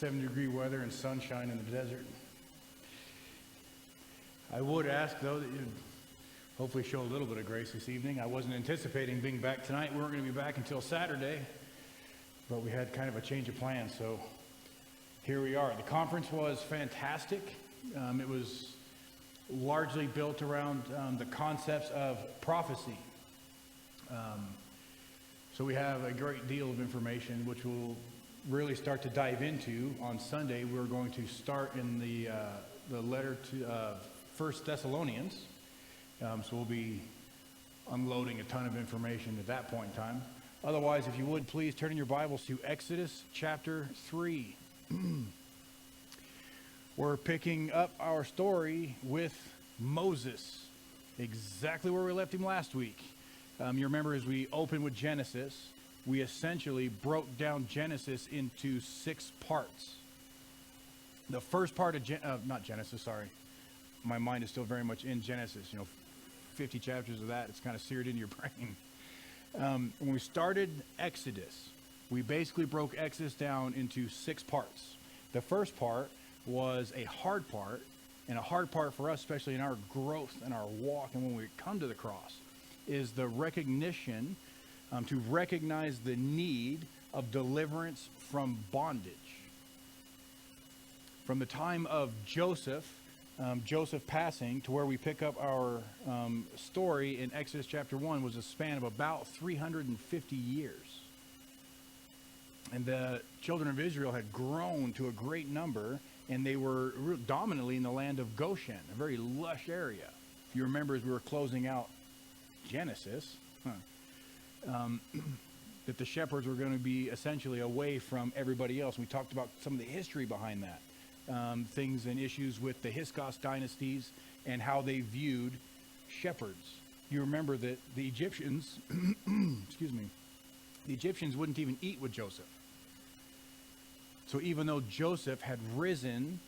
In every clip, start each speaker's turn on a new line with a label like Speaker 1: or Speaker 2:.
Speaker 1: 70-degree weather and sunshine in the desert. I would ask, though, that you'd hopefully show a little bit of grace this evening. I wasn't anticipating being back tonight. We weren't going to be back until Saturday, but we had kind of a change of plans, so here we are. The conference was fantastic. It was largely built around the concepts of prophecy. So we have a great deal of information, which we'll really start to dive into on Sunday. We're going to start in the letter to 1 Thessalonians. So we'll be unloading a ton of information at that point in time. Otherwise, if you would, please turn in your Bibles to Exodus chapter 3. We're picking up our story with Moses, exactly where we left him last week. You remember as we opened with Genesis, we essentially broke down Genesis into 6 parts. The first part of not Genesis, sorry. My mind is still very much in Genesis. 50 chapters of that, it's kind of seared into your brain. When we started Exodus, we basically broke Exodus down into 6 parts. The first part was a hard part, and a hard part for us, especially in our growth and our walk and when we come to the cross, is the recognition, to recognize the need of deliverance from bondage. From the time of Joseph passing to where we pick up our story in Exodus chapter 1 was a span of about 350 years. And the children of Israel had grown to a great number, and they were dominantly in the land of Goshen, a very lush area. If you remember, as we were closing out Genesis, that the shepherds were going to be essentially away from everybody else. We talked about some of the history behind that, things and issues with the Hyksos dynasties and how they viewed shepherds. You remember that the Egyptians, the Egyptians wouldn't even eat with Joseph. So even though Joseph had risen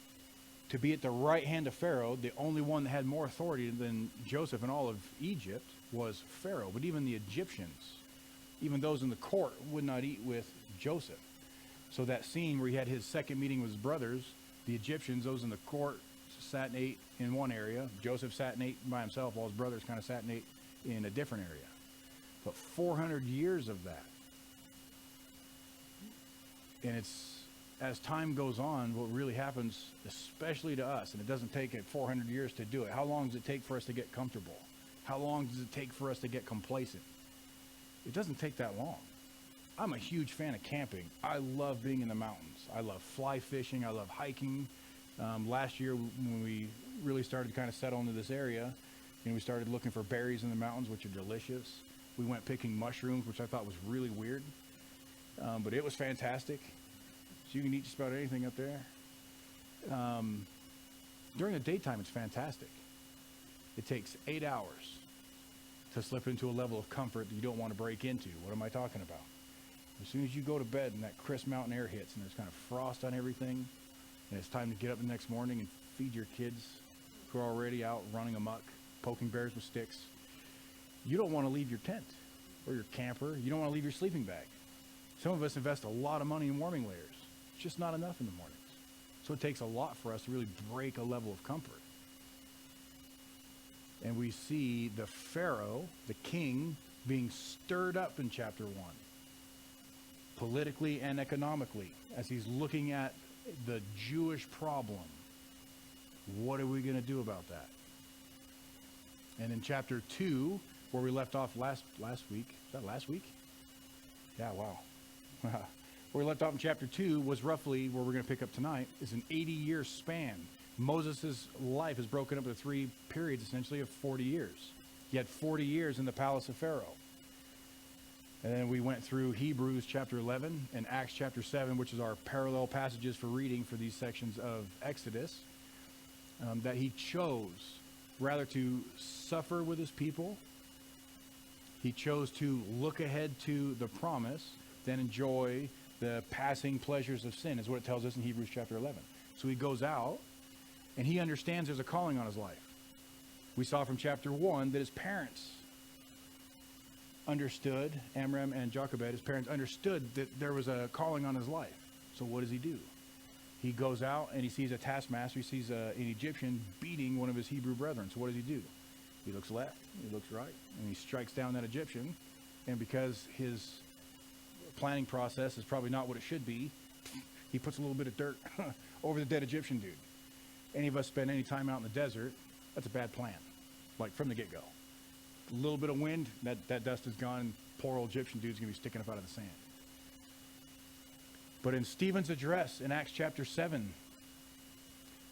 Speaker 1: to be at the right hand of Pharaoh, the only one that had more authority than Joseph in all of Egypt was Pharaoh. But even the Egyptians, even those in the court, would not eat with Joseph. So that scene where he had his second meeting with his brothers, the Egyptians, those in the court, sat and ate in one area. Joseph sat and ate by himself, while his brothers kind of sat and ate in a different area. But 400 years of that. And it's, as time goes on, what really happens, especially to us, and it doesn't take 400 years to do it. How long does it take for us to get comfortable? How long does it take for us to get complacent? It doesn't take that long. I'm a huge fan of camping. I love being in the mountains. I love fly fishing. I love hiking. Last year, when we really started to kind of settle into this area, we started looking for berries in the mountains, which are delicious. We went picking mushrooms, which I thought was really weird, but it was fantastic. So you can eat just about anything up there. During the daytime, it's fantastic. It takes 8 hours to slip into a level of comfort that you don't want to break into. What am I talking about? As soon as you go to bed and that crisp mountain air hits and there's kind of frost on everything, and it's time to get up the next morning and feed your kids who are already out running amok, poking bears with sticks, you don't want to leave your tent or your camper. You don't want to leave your sleeping bag. Some of us invest a lot of money in warming layers. It's just not enough in the mornings. So it takes a lot for us to really break a level of comfort. And we see the Pharaoh, the king, being stirred up in chapter 1, politically and economically, as he's looking at the Jewish problem. What are we going to do about that? And in chapter 2, where we left off last week, is that last week? Yeah, wow. Where we left off in chapter 2 was roughly where we're going to pick up tonight, is an 80-year span. Moses' life is broken up into 3 periods, essentially, of 40 years. He had 40 years in the palace of Pharaoh. And then we went through Hebrews chapter 11 and Acts chapter 7, which is our parallel passages for reading for these sections of Exodus, that he chose rather to suffer with his people. He chose to look ahead to the promise than enjoy the passing pleasures of sin, is what it tells us in Hebrews chapter 11. So he goes out, and he understands there's a calling on his life. We saw from chapter 1 that his parents understood, Amram and Jochebed, his parents understood that there was a calling on his life. So what does he do? He goes out and he sees a taskmaster. He sees an Egyptian beating one of his Hebrew brethren. So what does he do? He looks left, he looks right, and he strikes down that Egyptian. And because his planning process is probably not what it should be, he puts a little bit of dirt over the dead Egyptian dude. Any of us spend any time out in the desert, that's a bad plan, like from the get-go. A little bit of wind, that dust is gone, and poor old Egyptian dude's going to be sticking up out of the sand. But in Stephen's address in Acts chapter 7,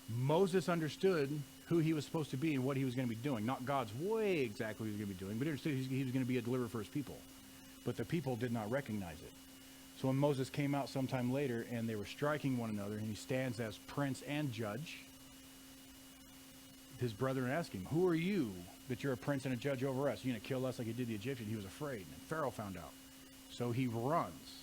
Speaker 1: Moses understood who he was supposed to be and what he was going to be doing. Not God's way exactly what he was going to be doing, but he understood he was going to be a deliverer for his people. But the people did not recognize it. So when Moses came out sometime later and they were striking one another, and he stands as prince and judge, his brethren asked him, "Who are you that you're a prince and a judge over us? You're going to kill us like you did the Egyptian?" He was afraid, and Pharaoh found out. So he runs.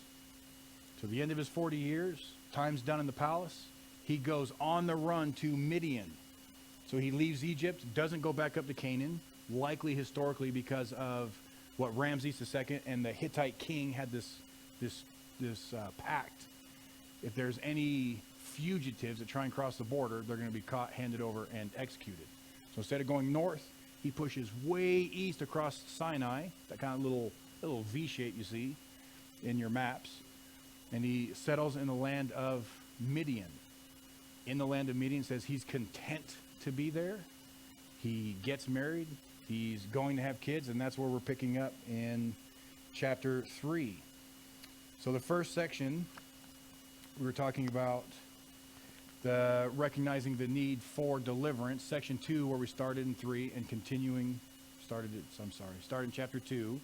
Speaker 1: To the end of his 40 years, time's done in the palace, he goes on the run to Midian. So he leaves Egypt, doesn't go back up to Canaan, likely historically because of what Ramses II and the Hittite king had this pact. If there's any fugitives that try and cross the border, they're going to be caught, handed over, and executed. So instead of going north, he pushes way east across Sinai, that kind of little V shape you see in your maps, and he settles in the land of Midian. In the land of Midian, says he's content to be there. He gets married. He's going to have kids, and that's where we're picking up in chapter 3. So the first section, we were talking about the recognizing the need for deliverance. Section 2, where we started in 3 and started in chapter 2,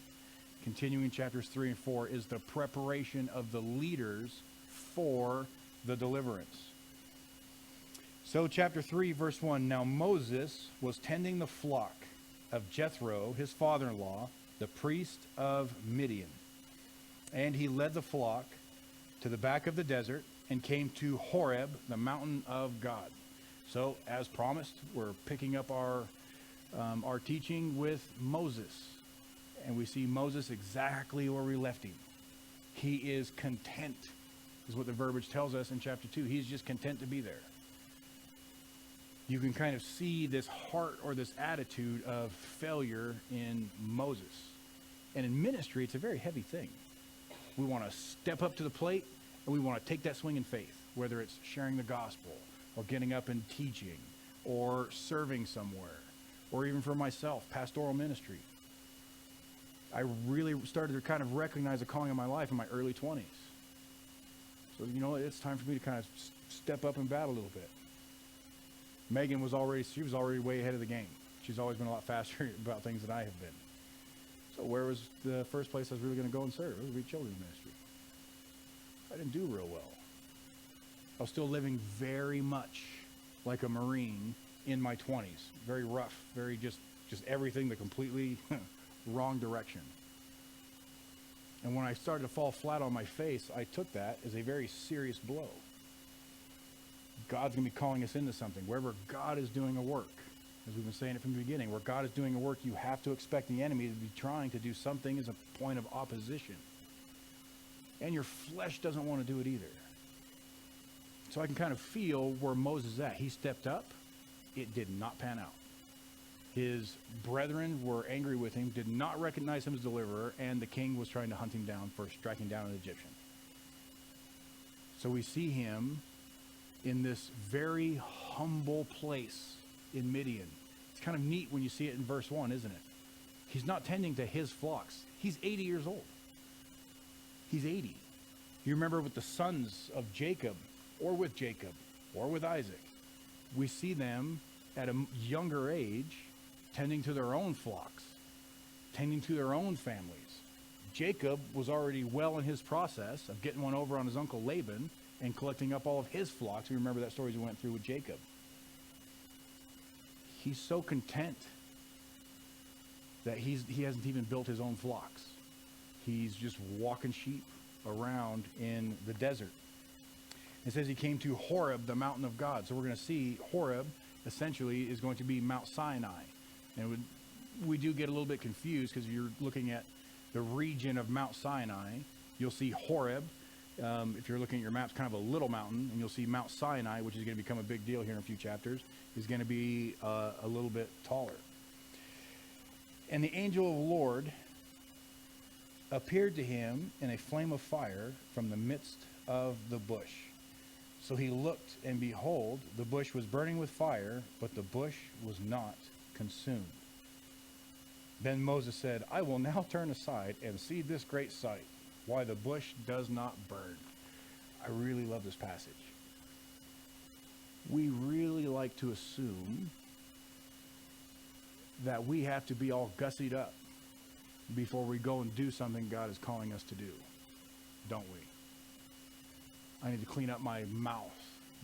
Speaker 1: continuing chapters 3 and 4, is the preparation of the leaders for the deliverance. So chapter 3, verse 1, "Now Moses was tending the flock of Jethro, his father-in-law, the priest of Midian. And he led the flock to the back of the desert and came to Horeb, the mountain of God." So, as promised, we're picking up our teaching with Moses. And we see Moses exactly where we left him. He is content, is what the verbiage tells us in chapter 2. He's just content to be there. You can kind of see this heart or this attitude of failure in Moses. And in ministry, it's a very heavy thing. We want to step up to the plate, and we want to take that swing in faith, whether it's sharing the gospel or getting up and teaching or serving somewhere, or even for myself, pastoral ministry. I really started to kind of recognize the calling of my life in my early 20s. So, it's time for me to kind of step up and battle a little bit. Megan was already way ahead of the game. She's always been a lot faster about things than I have been. So where was the first place I was really going to go and serve? It was Reach Children's Ministry. I didn't do real well. I was still living very much like a Marine in my 20s. Very rough, very just everything the completely wrong direction. And when I started to fall flat on my face, I took that as a very serious blow. God's going to be calling us into something. Wherever God is doing a work, as we've been saying it from the beginning, where God is doing a work, you have to expect the enemy to be trying to do something as a point of opposition. And your flesh doesn't want to do it either. So I can kind of feel where Moses is at. He stepped up. It did not pan out. His brethren were angry with him, did not recognize him as deliverer, and the king was trying to hunt him down for striking down an Egyptian. So we see him in this very humble place in Midian. It's kind of neat when you see it in verse 1, isn't it? He's not tending to his flocks. He's 80 years old. He's 80. You remember with the sons of Jacob, or with Isaac, we see them at a younger age tending to their own flocks, tending to their own families. Jacob was already well in his process of getting one over on his uncle Laban and collecting up all of his flocks. We remember that story we went through with Jacob. He's so content that he hasn't even built his own flocks. He's just walking sheep around in the desert. It says he came to Horeb, the mountain of God. So we're going to see Horeb essentially is going to be Mount Sinai. And we do get a little bit confused because if you're looking at the region of Mount Sinai, you'll see Horeb. If you're looking at your maps, kind of a little mountain, and you'll see Mount Sinai, which is going to become a big deal here in a few chapters, is going to be a little bit taller. And the angel of the Lord appeared to him in a flame of fire from the midst of the bush. So he looked, and behold, the bush was burning with fire, but the bush was not consumed. Then Moses said, I will now turn aside and see this great sight, why the bush does not burn. I really love this passage. We really like to assume that we have to be all gussied up before we go and do something God is calling us to do, don't we? I need to clean up my mouth.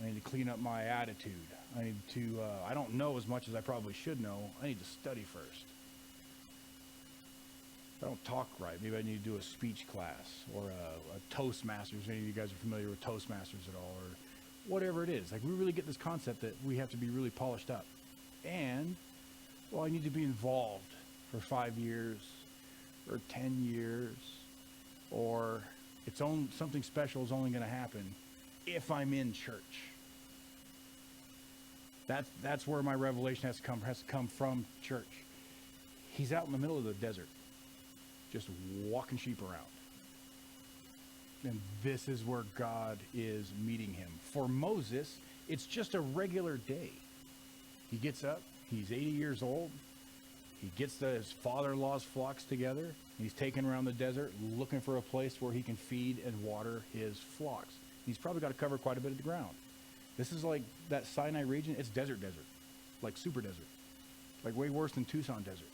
Speaker 1: I need to clean up my attitude. I need to, I don't know as much as I probably should know. I need to study first. I don't talk right. Maybe I need to do a speech class or a Toastmasters. Any of you guys are familiar with Toastmasters at all, or whatever it is. Like, we really get this concept that we have to be really polished up. And, well, I need to be involved for 5 years or 10 years, or something special is only going to happen if I'm in church. That's where my revelation has to come from church. He's out in the middle of the desert, just walking sheep around. And this is where God is meeting him. For Moses, it's just a regular day. He gets up, he's 80 years old, he gets his father-in-law's flocks together, and he's taken around the desert looking for a place where he can feed and water his flocks. He's probably got to cover quite a bit of the ground. This is like that Sinai region, it's desert, like super desert, like way worse than Tucson desert.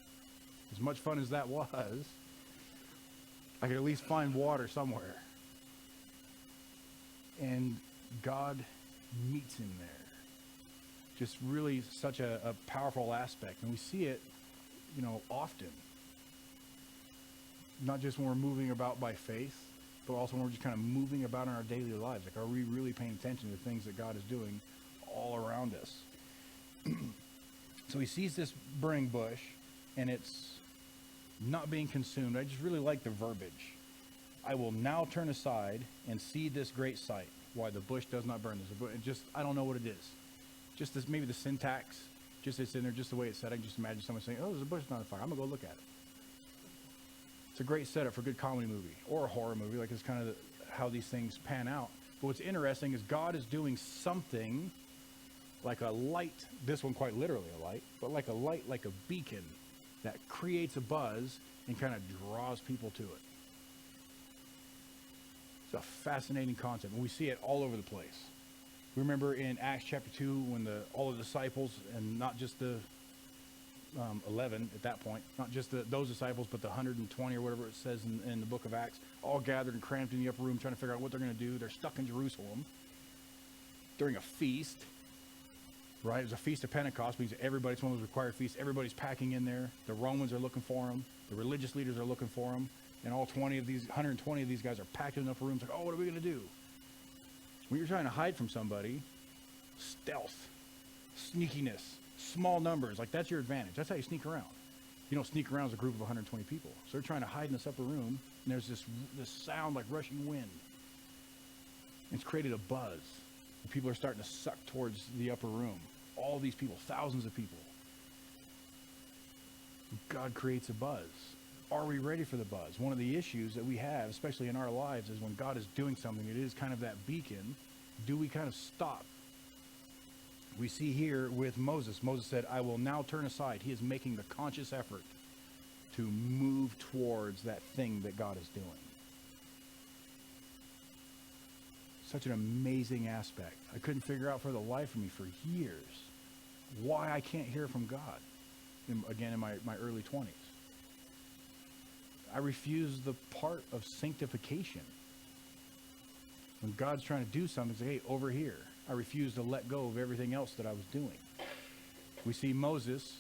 Speaker 1: As much fun as that was, I could at least find water somewhere. And God meets him there. Just really such a powerful aspect. And we see it, often. Not just when we're moving about by faith, but also when we're just kind of moving about in our daily lives. Like, are we really paying attention to the things that God is doing all around us? So he sees this burning bush, and it's not being consumed. I just really like the verbiage. I will now turn aside and see this great sight, why the bush does not burn. I don't know what it is. Just this, maybe the syntax, just it's in there, just the way it's said. I can just imagine someone saying, oh, there's a bush on fire. I'm going to go look at it. It's a great setup for a good comedy movie or a horror movie. Like, it's kind of how these things pan out. But what's interesting is God is doing something like a light, this one quite literally a light, but like a light, like a beacon that creates a buzz and kind of draws people to it. It's a fascinating concept, and we see it all over the place. Remember in Acts chapter 2 when all the disciples, and not just the 11 at that point, not just those disciples, but the 120 or whatever it says in the book of Acts, all gathered and cramped in the upper room trying to figure out what they're going to do. They're stuck in Jerusalem during a feast, right? It was a feast of Pentecost, means it's one of those required feasts. Everybody's packing in there. The Romans are looking for them. The religious leaders are looking for them. And all 120 of these guys are packed in the upper rooms like, oh, what are we going to do? When you're trying to hide from somebody, stealth, sneakiness, small numbers, like, that's your advantage. That's how you sneak around. You don't sneak around as a group of 120 people. So they're trying to hide in this upper room, and there's this sound like rushing wind. And it's created a buzz. And people are starting to suck towards the upper room. All these people, thousands of people. God creates a buzz. Are we ready for the buzz? One of the issues that we have, especially in our lives, is when God is doing something, it is kind of that beacon. Do we kind of stop? We see here with Moses. Moses said, I will now turn aside. He is making the conscious effort to move towards that thing that God is doing. Such an amazing aspect. I couldn't figure out for the life of me for years why I can't hear from God, again in my early 20s. I refuse the part of sanctification. When God's trying to do something, say, hey, over here. I refuse to let go of everything else that I was doing. We see Moses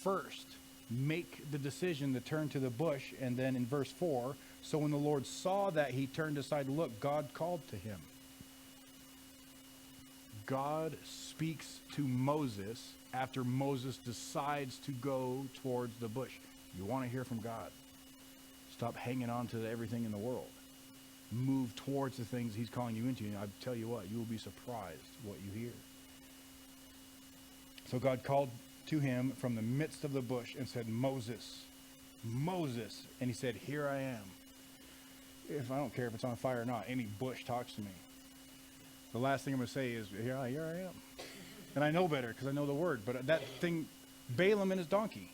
Speaker 1: first make the decision to turn to the bush, and then in verse 4, so when the Lord saw that he turned aside to look, God called to him. God speaks to Moses after Moses decides to go towards the bush. You want to hear from God. Stop hanging on to everything in the world. move towards the things he's calling you into. And I tell you what, you will be surprised what you hear. So God called to him from the midst of the bush and said, Moses, Moses. And he said, here I am. If I don't care if it's on fire or not, any bush talks to me. The last thing I'm going to say is, here I am. And I know better because I know the word. But that thing, Balaam and his donkey.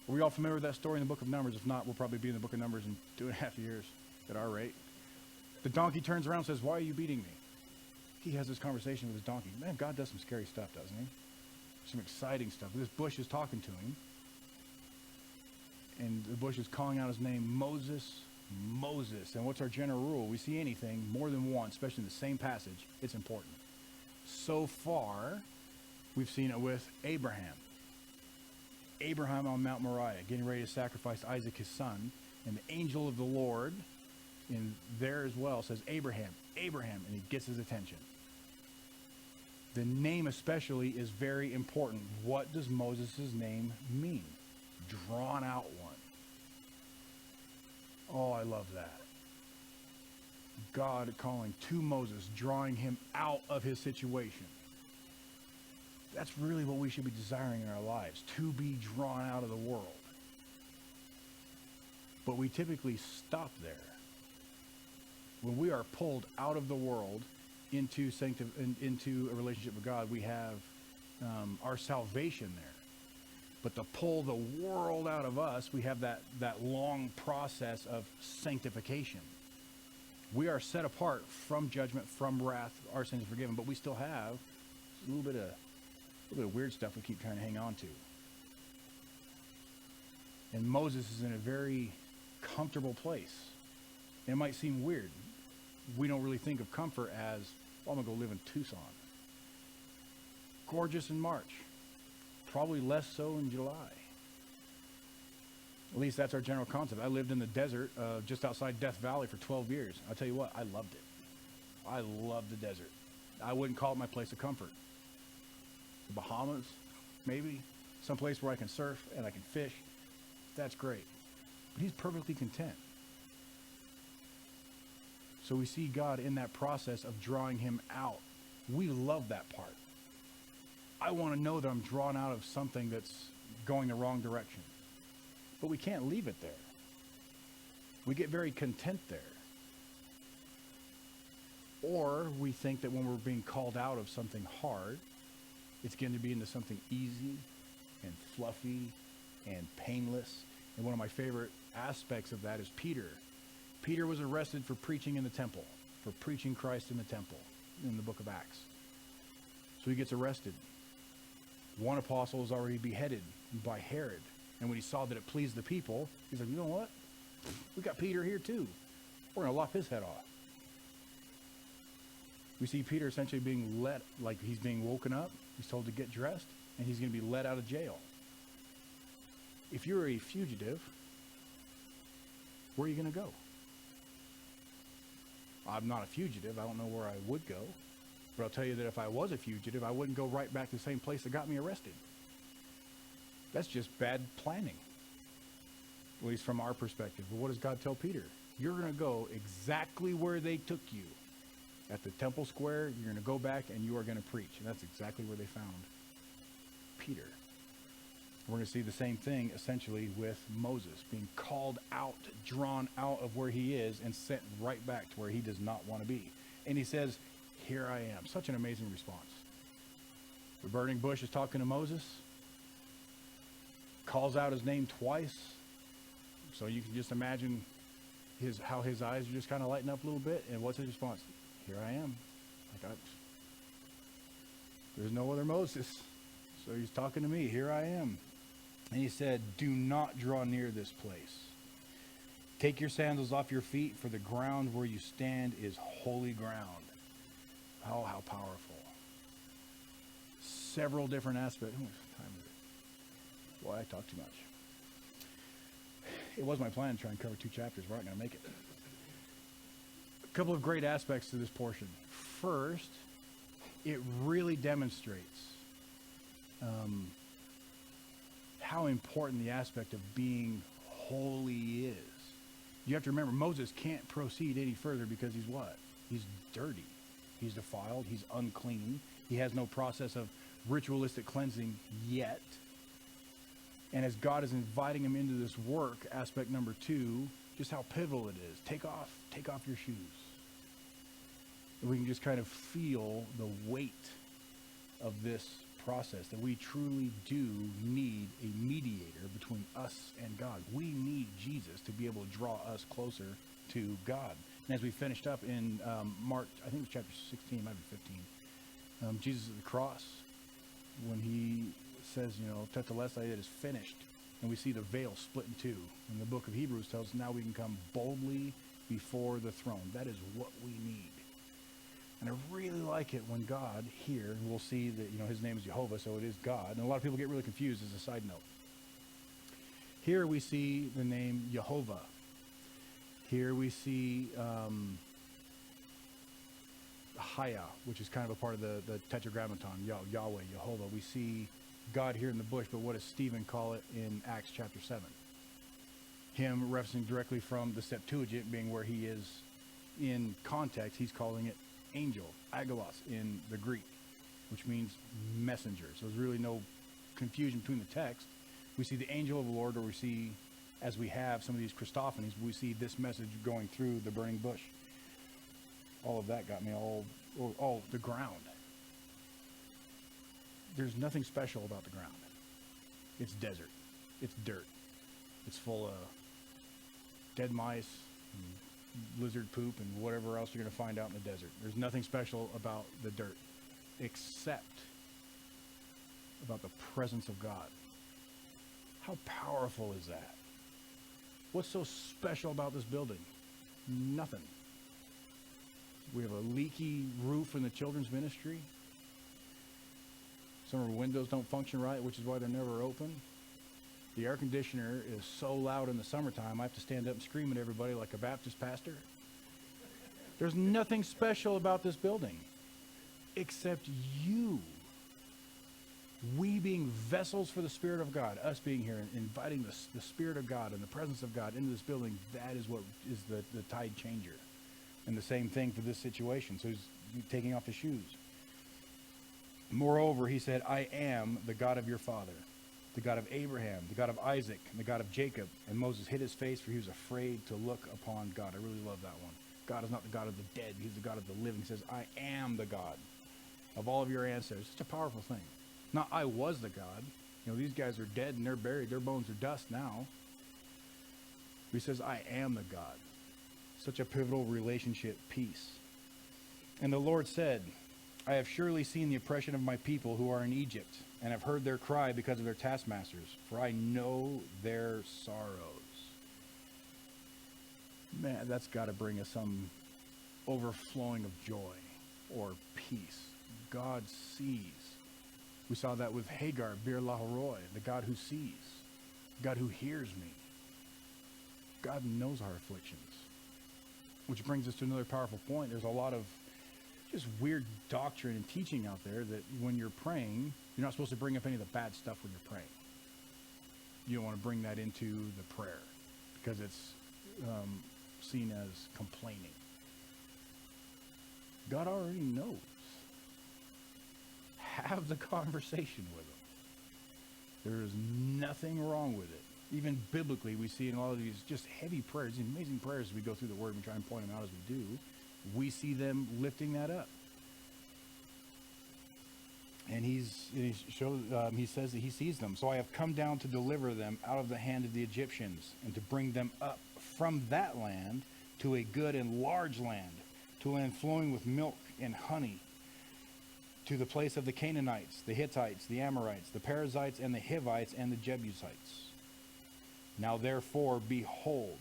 Speaker 1: Are we all familiar with that story in the book of Numbers? If not, we'll probably be in the book of Numbers in 2.5 years at our rate. The donkey turns around and says, why are you beating me? He has this conversation with his donkey. Man, God does some scary stuff, doesn't he? Some exciting stuff. This bush is talking to him. And the bush is calling out his name, Moses, Moses. And what's our general rule? We see anything more than once, especially in the same passage, it's important. So far, we've seen it with Abraham. Abraham on Mount Moriah, getting ready to sacrifice Isaac, his son. And the angel of the Lord in there as well says, Abraham, Abraham, and he gets his attention. The name especially is very important. What does Moses' name mean? Drawn out one. Oh, I love that. God calling to Moses, drawing him out of his situation. That's really what we should be desiring in our lives, to be drawn out of the world. But we typically stop there. When we are pulled out of the world into a relationship with God, we have our salvation there. But to pull the world out of us, we have that long process of sanctification. We are set apart from judgment, from wrath, our sins are forgiven, but we still have a little bit of weird stuff we keep trying to hang on to. And Moses is in a very comfortable place. And it might seem weird. We don't really think of comfort as, well, I'm going to go live in Tucson. Gorgeous in March. Probably less so in July. At least that's our general concept. I lived in the desert just outside Death Valley for 12 years. I'll tell you what, I loved it. I loved the desert. I wouldn't call it my place of comfort. The Bahamas, maybe. Some place where I can surf and I can fish. That's great. But he's perfectly content. So we see God in that process of drawing him out. We love that part. I want to know that I'm drawn out of something that's going the wrong direction. But we can't leave it there. We get very content there. Or we think that when we're being called out of something hard, it's going to be into something easy and fluffy and painless. And one of my favorite aspects of that is Peter. Peter was arrested for preaching in the temple, for preaching Christ in the temple in the book of Acts. So he gets arrested. One apostle is already beheaded by Herod. And when he saw that it pleased the people, he's like, you know what? We got Peter here too. We're going to lop his head off. We see Peter essentially being let, like he's being woken up. He's told to get dressed, and he's going to be let out of jail. If you're a fugitive, where are you going to go? I'm not a fugitive. I don't know where I would go. But I'll tell you that if I was a fugitive, I wouldn't go right back to the same place that got me arrested. That's just bad planning, at least from our perspective. But what does God tell Peter? You're going to go exactly where they took you. At the temple square, you're going to go back and you are going to preach. And that's exactly where they found Peter. We're going to see the same thing essentially with Moses, being called out, drawn out of where he is and sent right back to where he does not want to be. And he says, here I am. Such an amazing response. The burning bush is talking to Moses, calls out his name twice. So you can just imagine how his eyes are just kind of lighting up a little bit. And what's his response? Here I am. There's no other Moses. So he's talking to me. Here I am. And he said, do not draw near this place. Take your sandals off your feet, for the ground where you stand is holy ground. Oh, how powerful. Several different aspects. What time is it? Boy, I talk too much. It was my plan to try and cover 2 chapters. We're not going to make it. A couple of great aspects to this portion. First, it really demonstrates how important the aspect of being holy is. You have to remember, Moses can't proceed any further because he's what? He's dirty. He's defiled. He's unclean. He has no process of ritualistic cleansing yet. And as God is inviting him into this work, aspect number 2, just how pivotal it is. Take off your shoes. And we can just kind of feel the weight of this process, that we truly do need a mediator between us and God. We need Jesus to be able to draw us closer to God. And as we finished up in Mark, I think it was chapter 16, might be 15, Jesus at the cross, when he says, Tetelestai, it is finished. And we see the veil split in two. And the book of Hebrews tells us now we can come boldly before the throne. That is what we need. And I really like it when God here, we'll see that, his name is Jehovah, so it is God. And a lot of people get really confused as a side note. Here we see the name Jehovah. Here we see Haya, which is kind of a part of the Tetragrammaton, Yahweh, Jehovah. We see God here in the bush, but what does Stephen call it in Acts chapter 7? Him referencing directly from the Septuagint, being where he is in context, he's calling it angel, agelos in the Greek, which means messenger. So there's really no confusion between the text. We see the angel of the Lord, or we see, as we have some of these Christophanies, we see this message going through the burning bush. All of that got me all the ground. There's nothing special about the ground. It's desert. It's dirt. It's full of dead mice, and lizard poop, and whatever else you're going to find out in the desert. There's nothing special about the dirt, except about the presence of God. How powerful is that? What's so special about this building? Nothing. We have a leaky roof in the children's ministry. Some of our windows don't function right, which is why they're never open. The air conditioner is so loud in the summertime, I have to stand up and scream at everybody like a Baptist pastor. There's nothing special about this building except you. We being vessels for the Spirit of God, us being here and inviting the Spirit of God and the presence of God into this building, that is what is the tide changer. And the same thing for this situation. So he's taking off his shoes. Moreover, he said, I am the God of your father, the God of Abraham, the God of Isaac, and the God of Jacob. And Moses hid his face, for he was afraid to look upon God. I really love that one. God is not the God of the dead. He's the God of the living. He says, I am the God of all of your ancestors. Such a powerful thing. Not I was the God. These guys are dead and they're buried. Their bones are dust now. He says, I am the God. Such a pivotal relationship piece. And the Lord said, I have surely seen the oppression of my people who are in Egypt, and have heard their cry because of their taskmasters, for I know their sorrows. Man, that's got to bring us some overflowing of joy or peace. God sees. We saw that with Hagar, Bir Laharoi, the God who sees, God who hears me. God knows our afflictions. Which brings us to another powerful point. There's a lot of just weird doctrine and teaching out there that when you're praying, you're not supposed to bring up any of the bad stuff when you're praying. You don't want to bring that into the prayer because it's seen as complaining. God already knows. Have the conversation with him. There is nothing wrong with it. Even biblically, we see in all of these just heavy prayers, these amazing prayers as we go through the Word and we try and point them out as we do, we see them lifting that up. And he says that he sees them. So I have come down to deliver them out of the hand of the Egyptians and to bring them up from that land to a good and large land, to a land flowing with milk and honey, to the place of the Canaanites, the Hittites, the Amorites, the Perizzites, and the Hivites, and the Jebusites. Now therefore, behold,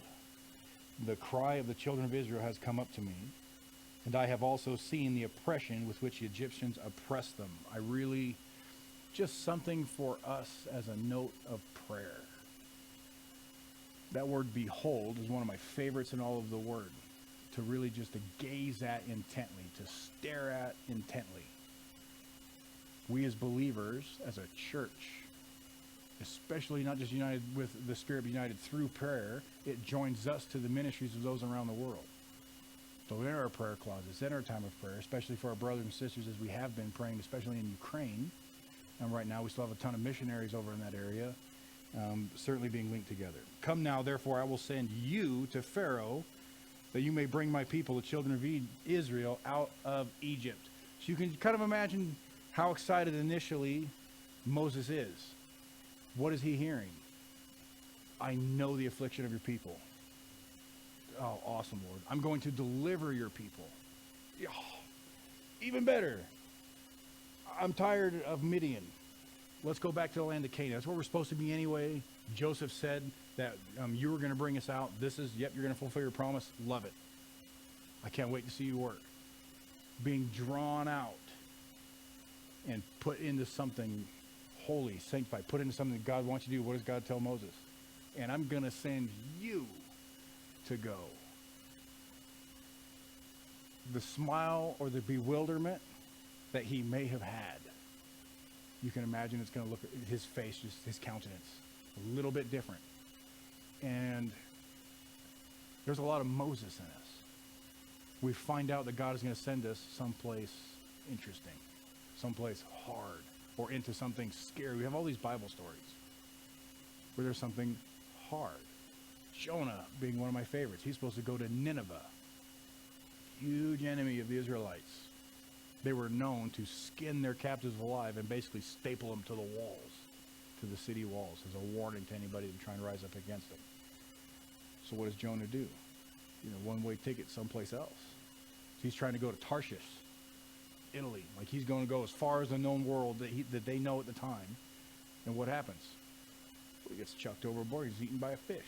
Speaker 1: the cry of the children of Israel has come up to me, and I have also seen the oppression with which the Egyptians oppress them. I really, just something for us as a note of prayer. That word behold is one of my favorites in all of the Word. To really just to gaze at intently, to stare at intently. We as believers, as a church, especially not just united with the Spirit, but united through prayer. It joins us to the ministries of those around the world. So in our prayer closets, in our time of prayer, especially for our brothers and sisters as we have been praying, especially in Ukraine. And right now we still have a ton of missionaries over in that area, certainly being linked together. Come now, therefore, I will send you to Pharaoh, that you may bring my people, the children of Israel, out of Egypt. So you can kind of imagine how excited initially Moses is. What is he hearing? I know the affliction of your people. Oh, awesome, Lord. I'm going to deliver your people. Oh, even better. I'm tired of Midian. Let's go back to the land of Canaan. That's where we're supposed to be anyway. Joseph said that you were going to bring us out. This is, yep, you're going to fulfill your promise. Love it. I can't wait to see you work. Being drawn out and put into something holy, sanctified, put into something that God wants you to do. What does God tell Moses? And I'm going to send you to go. The smile or the bewilderment that he may have had, you can imagine it's going to look at his face, just his countenance, a little bit different. And there's a lot of Moses in us. We find out that God is going to send us someplace interesting, someplace hard, or into something scary. We have all these Bible stories where there's something hard. Jonah being one of my favorites. He's supposed to go to Nineveh, huge enemy of the Israelites. They were known to skin their captives alive and basically staple them to the walls, to the city walls, as a warning to anybody that trying to rise up against them. So what does Jonah do? One-way ticket someplace else. He's trying to go to Tarshish, Italy. Like he's going to go as far as the known world that they know at the time. And what happens? Well, he gets chucked overboard. He's eaten by a fish.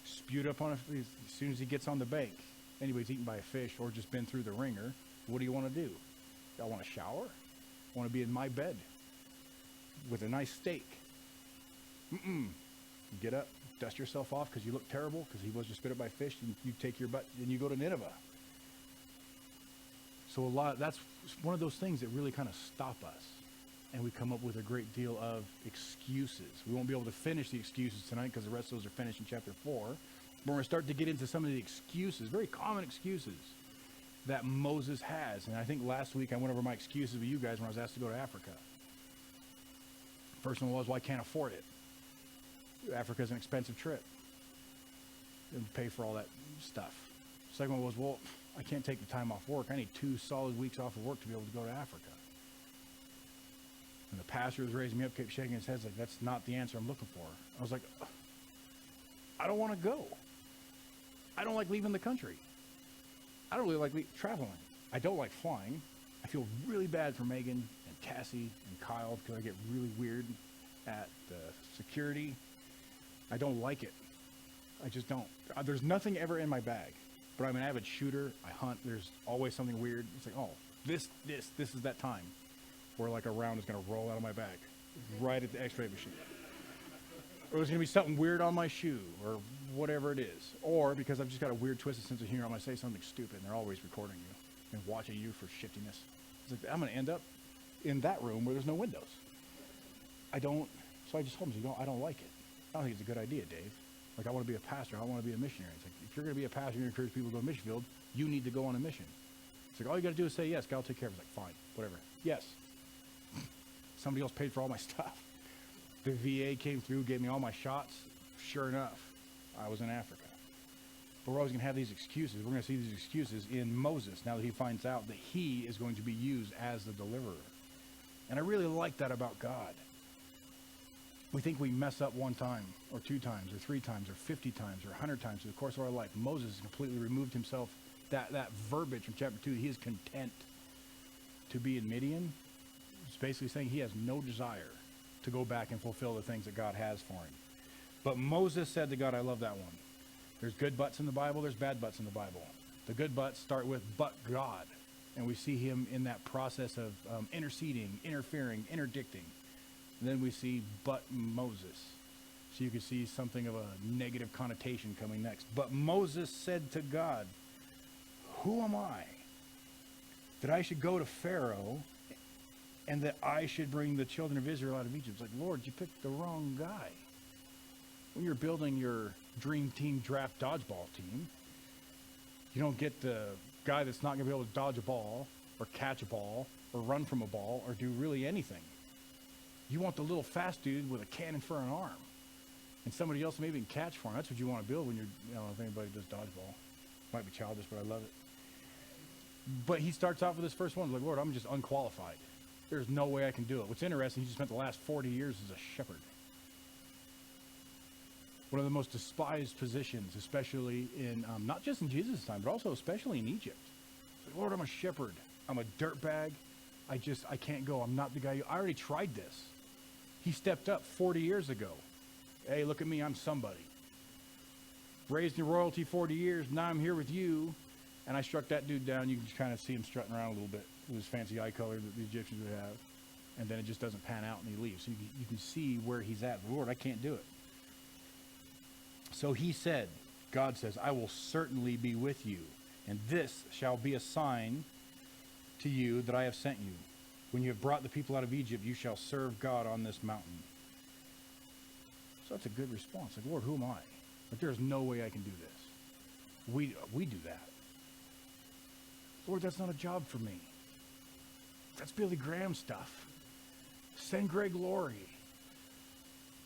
Speaker 1: Spewed up on as soon as he gets on the bank. Anybody's eaten by a fish or just been through the ringer. What do you want to do? I want to shower. I want to be in my bed with a nice steak. You get up, dust yourself off because you look terrible because he was just spit up by fish, and you take your butt and you go to Nineveh. So that's one of those things that really kind of stop us, and we come up with a great deal of excuses. We won't be able to finish the excuses tonight because the rest of those are finished in chapter 4. But we're going to start to get into some of the excuses, very common excuses that Moses has. And I think last week I went over my excuses with you guys when I was asked to go to Africa. First one was, well, I can't afford it. Africa's an expensive trip. And pay for all that stuff. Second one was, well, I can't take the time off work. I need 2 solid weeks off of work to be able to go to Africa. And the pastor was raising me up, kept shaking his head, like, that's not the answer I'm looking for. I was like, I don't want to go. I don't like leaving the country. I don't really like traveling. I don't like flying. I feel really bad for Megan and Cassie and Kyle because I get really weird at security. I don't like it. I just don't. There's nothing ever in my bag. But I'm an avid shooter. I hunt. There's always something weird. It's like, oh, this is that time where like a round is going to roll out of my bag right at the X-ray machine. Or there's going to be something weird on my shoe or whatever it is. Or because I've just got a weird twisted sense of humor, I'm going to say something stupid and they're always recording you and watching you for shiftiness. It's like, I'm going to end up in that room where there's no windows. So I just told him, I don't like it. I don't think it's a good idea, Dave. Like, I want to be a pastor. I want to be a missionary. It's like, if you're going to be a pastor and you encourage people to go to mission field, you need to go on a mission. It's like, all you got to do is say yes. God will take care of it. It's like, fine, whatever. Yes. Somebody else paid for all my stuff. The VA came through, gave me all my shots. Sure enough, I was in Africa. But we're always going to have these excuses. We're going to see these excuses in Moses now that he finds out that he is going to be used as the deliverer. And I really like that about God. We think we mess up 1 time or 2 times or 3 times or 50 times or 100 times through the course of our life. Moses has completely removed himself, that verbiage from chapter 2, he is content to be in Midian. It's basically saying he has no desire to go back and fulfill the things that God has for him. But Moses said to God, I love that one. There's good buts in the Bible, there's bad buts in the Bible. The good buts start with but God. And we see him in that process of interceding, interfering, interdicting. And then we see but Moses. So you can see something of a negative connotation coming next. But Moses said to God, who am I that I should go to Pharaoh and that I should bring the children of Israel out of Egypt. It's like, Lord, you picked the wrong guy. When you're building your dream team draft dodgeball team, you don't get the guy that's not going to be able to dodge a ball or catch a ball or run from a ball or do really anything. You want the little fast dude with a cannon for an arm and somebody else maybe can catch for him. That's what you want to build when you're, if anybody does dodgeball. Might be childish, but I love it. But he starts off with his first one, like, Lord, I'm just unqualified. There's no way I can do it. What's interesting, he just spent the last 40 years as a shepherd. One of the most despised positions, especially in, not just in Jesus' time, but also especially in Egypt. Like, Lord, I'm a shepherd. I'm a dirtbag. I can't go. I'm not the guy. I already tried this. He stepped up 40 years ago. Hey, look at me. I'm somebody. Raised in royalty 40 years. Now I'm here with you. And I struck that dude down. You can just kind of see him strutting around a little bit with his fancy eye color that the Egyptians would have. And then it just doesn't pan out and he leaves. So you can see where he's at. Lord, I can't do it. So he said, God says, I will certainly be with you. And this shall be a sign to you that I have sent you. When you have brought the people out of Egypt, you shall serve God on this mountain. So that's a good response. Like, Lord, who am I? Like, there's no way I can do this. We do that. Lord, that's not a job for me. That's Billy Graham stuff. Send Greg Laurie.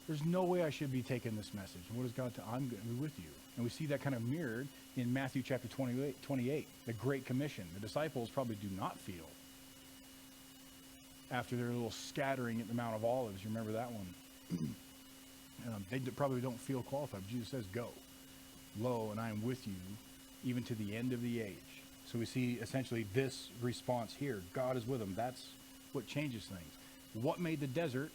Speaker 1: There's no way I should be taking this message. And what does God tell? I'm going to be with you. And we see that kind of mirrored in Matthew chapter 28, the Great Commission. The disciples probably do not feel after their little scattering at the Mount of Olives. You remember that one? They probably don't feel qualified. But Jesus says, go. Lo, and I am with you even to the end of the age. So we see essentially this response here. God is with them. That's what changes things. What made the desert,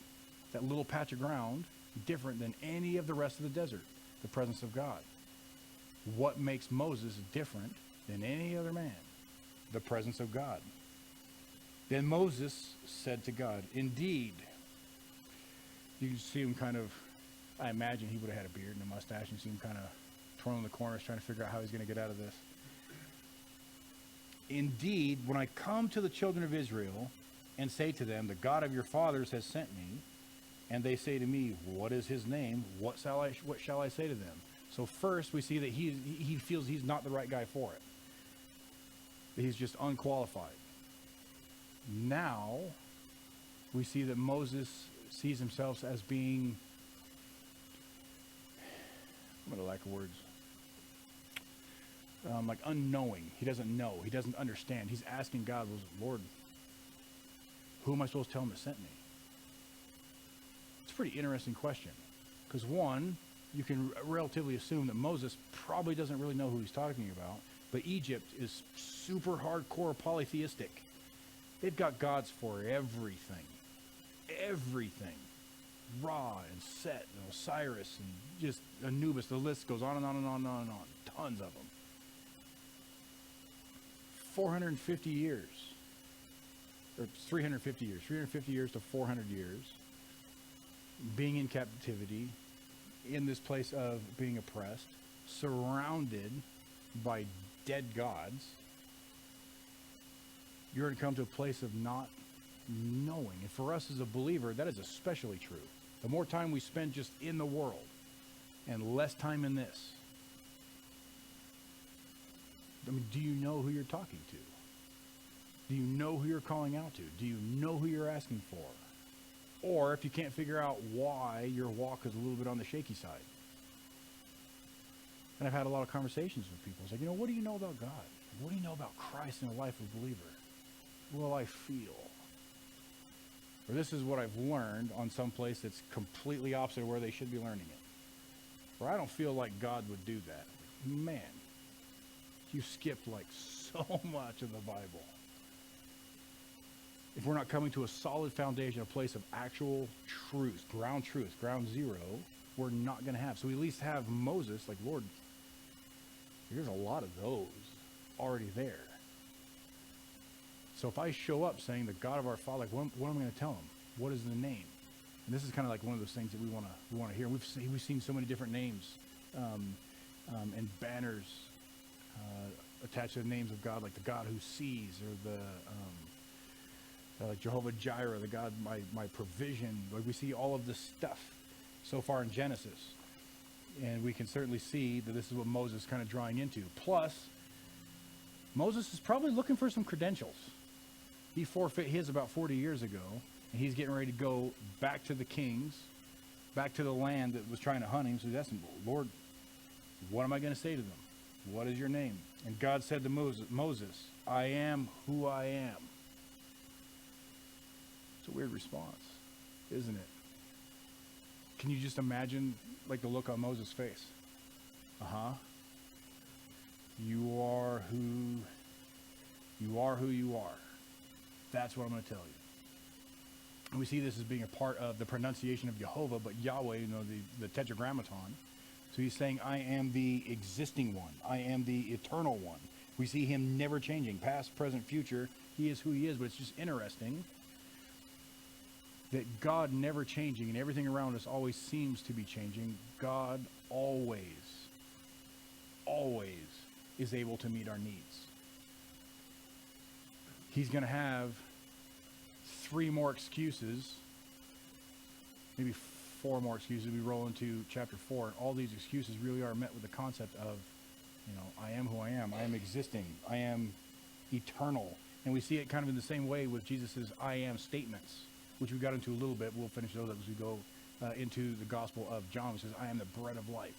Speaker 1: that little patch of ground, different than any of the rest of the desert? The presence of God. What makes Moses different than any other man? The presence of God. Then Moses said to God, indeed. You can see him kind of, I imagine he would have had a beard and a mustache, and see him kind of twirling the corners trying to figure out how he's going to get out of this. Indeed, when I come to the children of Israel and say to them, the God of your fathers has sent me, and they say to me, what is his name? What shall I say to them? So first we see that he feels he's not the right guy for it. That he's just unqualified. Now we see that Moses sees himself as being, I'm going to lack of words, like unknowing. He doesn't know. He doesn't understand. He's asking God, Lord, who am I supposed to tell him that sent me? It's a pretty interesting question. Because one, you can relatively assume that Moses probably doesn't really know who he's talking about. But Egypt is super hardcore polytheistic. They've got gods for everything. Everything. Ra and Set and Osiris and just Anubis. The list goes on and on and on and on and on. Tons of them. 450 years, or 350 years, 350 years to 400 years, being in captivity, in this place of being oppressed, surrounded by dead gods. You're going to come to a place of not knowing. And for us as a believer, that is especially true. The more time we spend just in the world and less time in this, I mean, do you know who you're talking to? Do you know who you're calling out to? Do you know who you're asking for? Or if you can't figure out why, your walk is a little bit on the shaky side. And I've had a lot of conversations with people. It's like, what do you know about God? What do you know about Christ in the life of a believer? Well, I feel. Or this is what I've learned on some place that's completely opposite of where they should be learning it. Or I don't feel like God would do that. Man, you skipped like so much of the Bible. If we're not coming to a solid foundation, a place of actual truth, ground zero, we're not going to have. So we at least have Moses, like, Lord, there's a lot of those already there. So if I show up saying the God of our Father, like, what am I going to tell him? What is the name? And this is kind of like one of those things that we want to hear. We've seen so many different names and banners attached to the names of God, like the God who sees, or like Jehovah Jireh, the God, my provision. Like we see all of this stuff so far in Genesis. And we can certainly see that this is what Moses is kind of drawing into. Plus, Moses is probably looking for some credentials. He forfeit his about 40 years ago, and he's getting ready to go back to the kings, back to the land that was trying to hunt him. So he's asking, Lord, what am I going to say to them? What is your name? And God said to Moses, I am who I am. It's a weird response, isn't it? Can you just imagine like the look on Moses' face? You are who you are. That's what I'm going to tell you. And we see this as being a part of the pronunciation of Jehovah, but Yahweh, the tetragrammaton. So he's saying, I am the existing one. I am the eternal one. We see him never changing. Past, present, future. He is who he is, but it's just interesting that God never changing and everything around us always seems to be changing. God always is able to meet our needs. He's going to have 3 more excuses, maybe 4 more excuses. We roll into chapter 4, and all these excuses really are met with the concept of, I am who I am. I am existing. I am eternal. And we see it kind of in the same way with Jesus' I am statements, which we got into a little bit. We'll finish those up as we go into the Gospel of John, which says, I am the bread of life.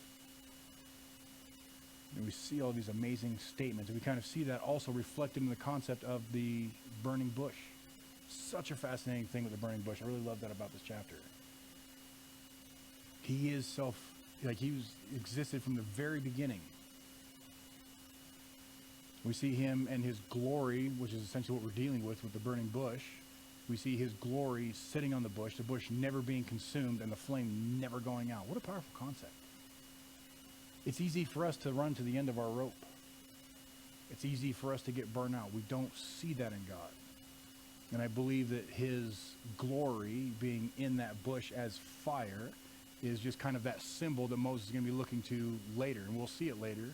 Speaker 1: And we see all these amazing statements. And we kind of see that also reflected in the concept of the burning bush. Such a fascinating thing with the burning bush. I really love that about this chapter. He is existed from the very beginning. We see him and his glory, which is essentially what we're dealing with the burning bush. We see his glory sitting on the bush never being consumed, and the flame never going out. What a powerful concept. It's easy for us to run to the end of our rope. It's easy for us to get burned out. We don't see that in God. And I believe that his glory being in that bush as fire is just kind of that symbol that Moses is going to be looking to later. And we'll see it later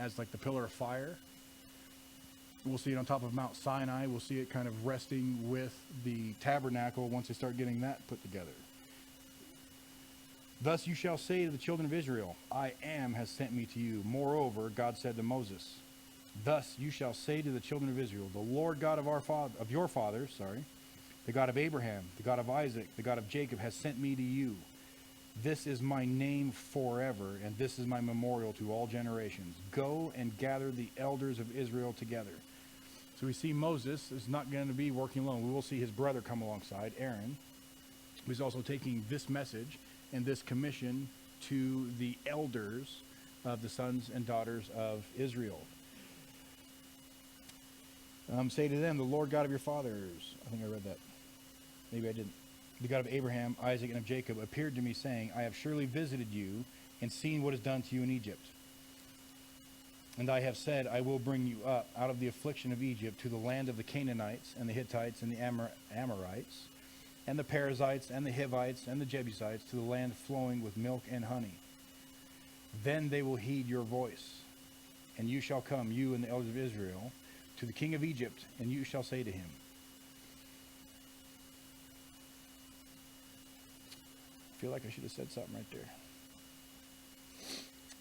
Speaker 1: as like the pillar of fire. We'll see it on top of Mount Sinai. We'll see it kind of resting with the tabernacle once they start getting that put together. Thus you shall say to the children of Israel, I am has sent me to you. Moreover, God said to Moses, thus you shall say to the children of Israel, the Lord God of your fathers, the God of Abraham, the God of Isaac, the God of Jacob has sent me to you. This is my name forever, and this is my memorial to all generations. Go and gather the elders of Israel together. So we see Moses is not going to be working alone. We will see his brother come alongside, Aaron, who's also taking this message and this commission to the elders of the sons and daughters of Israel. Say to them, the Lord God of your fathers. I think I read that. Maybe I didn't. The God of Abraham, Isaac, and of Jacob appeared to me, saying, I have surely visited you and seen what is done to you in Egypt. And I have said, I will bring you up out of the affliction of Egypt to the land of the Canaanites and the Hittites and the Amorites and the Perizzites and the Hivites and the Jebusites, to the land flowing with milk and honey. Then they will heed your voice, and you shall come, you and the elders of Israel, to the king of Egypt, and you shall say to him, I feel like I should have said something right there.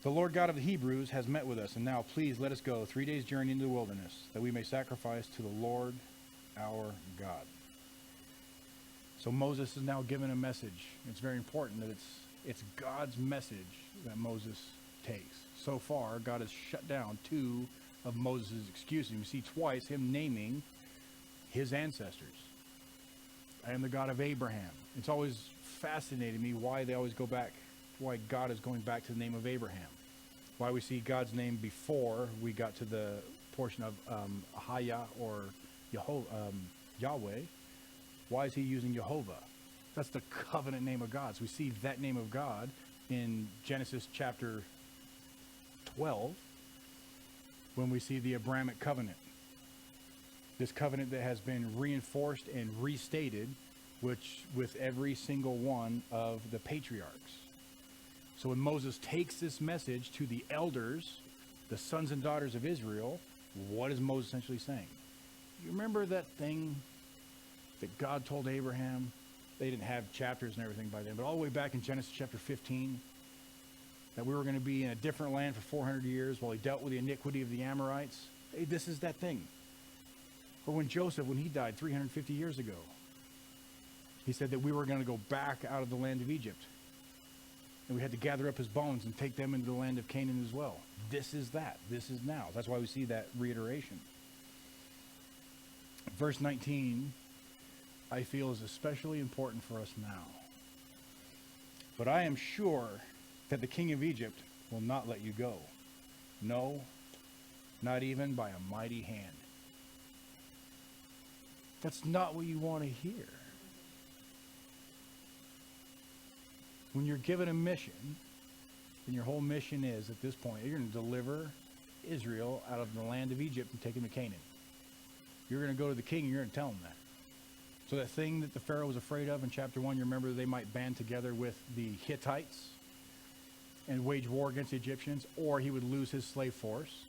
Speaker 1: The Lord God of the Hebrews has met with us, and now please let us go 3 days' journey into the wilderness, that we may sacrifice to the Lord our God. So Moses is now given a message. It's very important that it's God's message that Moses takes. So far, God has shut down 2 of Moses' excuses. We see twice him naming his ancestors. I am the God of Abraham. It's always fascinated me why they always go back, why God is going back to the name of Abraham. Why we see God's name before we got to the portion of Ahaya or Yahweh. Why is he using Jehovah? That's the covenant name of God. So we see that name of God in Genesis chapter 12 when we see the Abrahamic covenant. This covenant that has been reinforced and restated with every single one of the patriarchs. So when Moses takes this message to the elders, the sons and daughters of Israel, what is Moses essentially saying? You remember that thing that God told Abraham. They didn't have chapters and everything by then, but all the way back in Genesis chapter 15, that we were going to be in a different land for 400 years while he dealt with the iniquity of the Amorites. Hey, this is that thing. Or when Joseph, when he died 350 years ago, he said that we were going to go back out of the land of Egypt. And we had to gather up his bones and take them into the land of Canaan as well. This is that. This is now. That's why we see that reiteration. Verse 19, I feel, is especially important for us now. But I am sure that the king of Egypt will not let you go. No, not even by a mighty hand. That's not what you want to hear. When you're given a mission, and your whole mission is, at this point, you're going to deliver Israel out of the land of Egypt and take them to Canaan. You're going to go to the king and you're going to tell him that. So that thing that the Pharaoh was afraid of in chapter 1, you remember they might band together with the Hittites and wage war against the Egyptians, or he would lose his slave force,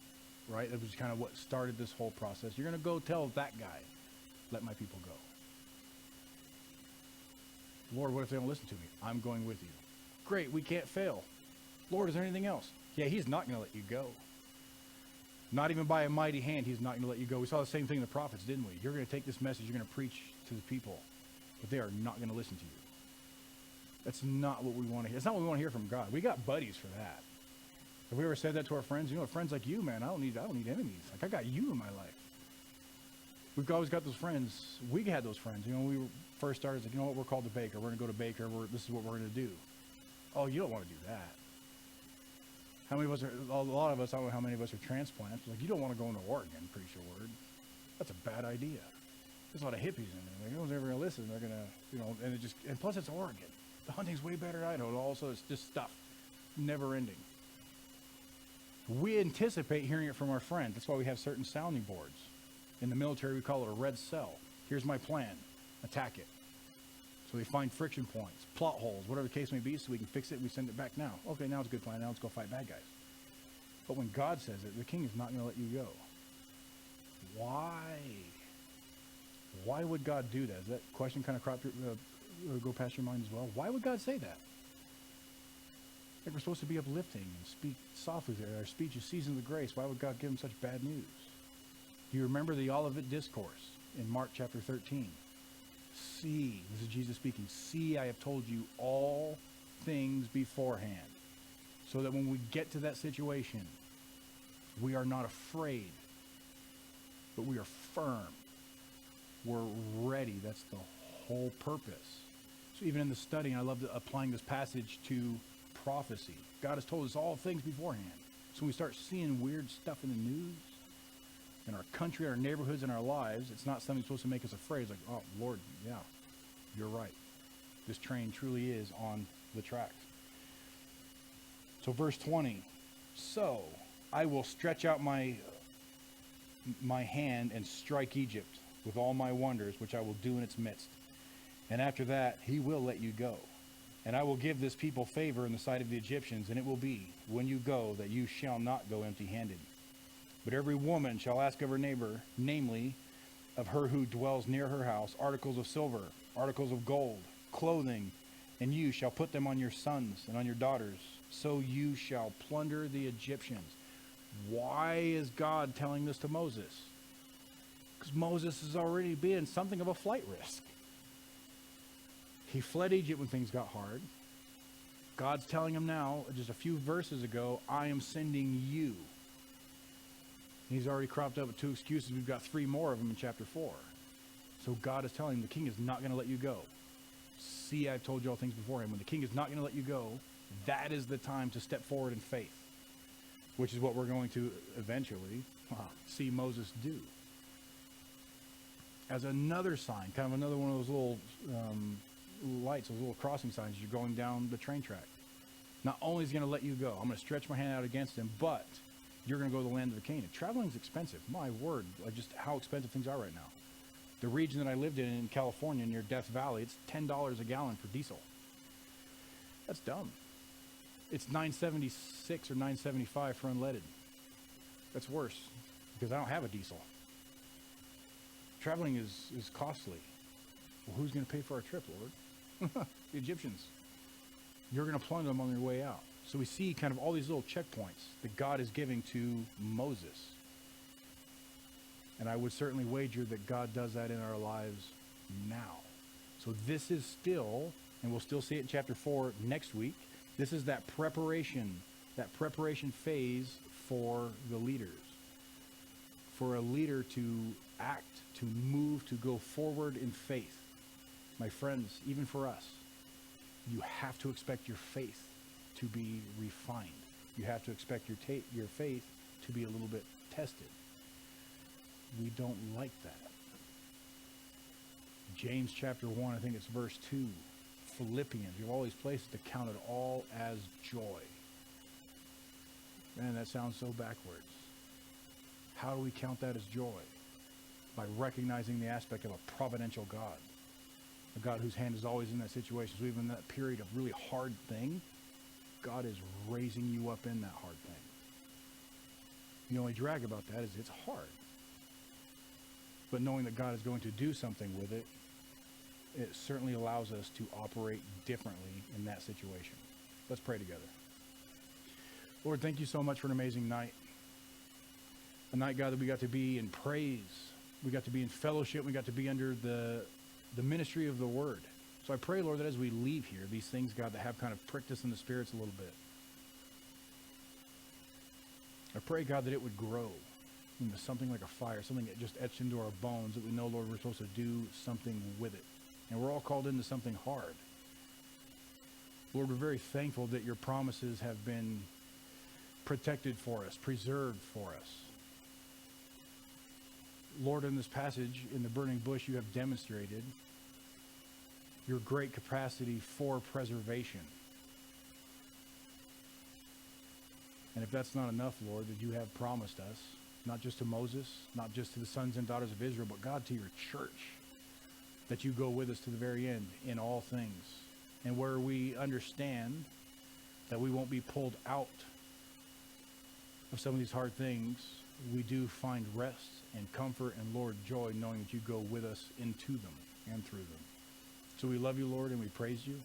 Speaker 1: right? That was kind of what started this whole process. You're going to go tell that guy, let my people go. Lord, what if they don't listen to me? I'm going with you. Great, we can't fail. Lord, is there anything else? Yeah, he's not going to let you go. Not even by a mighty hand, he's not going to let you go. We saw the same thing in the prophets, didn't we? You're going to take this message, you're going to preach to the people, but they are not going to listen to you. That's not what we want to hear. That's not what we want to hear from God. We got buddies for that. Have we ever said that to our friends? You know, friends like you, man, I don't need enemies. Like, I got you in my life. We've always got those friends. We had those friends. You know, when we first started, like, you know what, we're called to Baker. We're going to go to Baker. This is what we're going to do. Oh, you don't want to do that. How many of us are, a lot of us, I don't know how many of us are transplants. Like, you don't want to go into Oregon, preach your word. That's a bad idea. There's a lot of hippies in there. Like, no one's ever going to listen. They're going to, you know, and plus it's Oregon. The hunting's way better than Idaho. Also, it's just stuff. Never ending. We anticipate hearing it from our friends. That's why we have certain sounding boards. In the military, we call it a red cell. Here's my plan. Attack it. So we find friction points, plot holes, whatever the case may be, so we can fix it and we send it back now. Okay, now it's a good plan. Now let's go fight bad guys. But when God says it, the king is not going to let you go. Why? Why would God do that? Does that question kind of go past your mind as well? Why would God say that? Like, we're supposed to be uplifting and speak softly there. Our speech is seasoned with grace. Why would God give him such bad news? Do you remember the Olivet Discourse in Mark chapter 13? See, this is Jesus speaking, see, I have told you all things beforehand, so that when we get to that situation, we are not afraid, but we are firm. We're ready. That's the whole purpose. So even in the study, I love applying this passage to prophecy. God has told us all things beforehand. So when we start seeing weird stuff in the news, in our country, our neighborhoods, in our lives, it's not something supposed to make us afraid. It's like, oh, Lord, yeah, you're right. This train truly is on the tracks. So verse 20, so I will stretch out my hand and strike Egypt with all my wonders, which I will do in its midst. And after that, he will let you go. And I will give this people favor in the sight of the Egyptians, and it will be, when you go, that you shall not go empty-handed. But every woman shall ask of her neighbor, namely, of her who dwells near her house, articles of silver, articles of gold, clothing, and you shall put them on your sons and on your daughters. So you shall plunder the Egyptians. Why is God telling this to Moses? Because Moses is already being something of a flight risk. He fled Egypt when things got hard. God's telling him now, just a few verses ago, I am sending you. He's already cropped up with 2 excuses. We've got 3 more of them in chapter 4. So God is telling him the king is not going to let you go. See, I've told you all things beforehand. When the king is not going to let you go, that is the time to step forward in faith, which is what we're going to eventually see Moses do. As another sign, kind of another one of those little lights, those little crossing signs as you're going down the train track. Not only is he going to let you go, I'm going to stretch my hand out against him, but you're going to go to the land of the Canaan. Traveling is expensive. My word, like just how expensive things are right now. The region that I lived in California, near Death Valley, it's $10 a gallon for diesel. That's dumb. It's $9.76 or $9.75 for unleaded. That's worse because I don't have a diesel. Traveling is costly. Well, who's going to pay for our trip, Lord? The Egyptians. You're going to plunder them on their way out. So we see kind of all these little checkpoints that God is giving to Moses. And I would certainly wager that God does that in our lives now. So this is still, and we'll still see it in chapter 4 next week, this is that preparation phase for the leaders. For a leader to act, to move, to go forward in faith. My friends, even for us, you have to expect your faith to be refined. You have to expect your faith to be a little bit tested. We don't like that. James chapter 1, I think it's verse 2. Philippians, you have all these places to count it all as joy. Man, that sounds so backwards. How do we count that as joy? By recognizing the aspect of a providential God. A God whose hand is always in that situation. So even in that period of really hard thing, God is raising you up in that hard thing. The only drag about that is it's hard. But knowing that God is going to do something with it, it certainly allows us to operate differently in that situation. Let's pray together. Lord, thank you so much for an amazing night. A night, God, that we got to be in praise. We got to be in fellowship. We got to be under the ministry of the word. So I pray, Lord, that as we leave here, these things, God, that have kind of pricked us in the spirits a little bit. I pray, God, that it would grow into something like a fire, something that just etched into our bones, that we know, Lord, we're supposed to do something with it. And we're all called into something hard. Lord, we're very thankful that your promises have been protected for us, preserved for us. Lord, in this passage, in the burning bush, you have demonstrated your great capacity for preservation. And if that's not enough, Lord, that you have promised us, not just to Moses, not just to the sons and daughters of Israel, but God, to your church, that you go with us to the very end in all things. And where we understand that we won't be pulled out of some of these hard things, we do find rest and comfort and, Lord, joy, knowing that you go with us into them and through them. So we love you, Lord, and we praise you.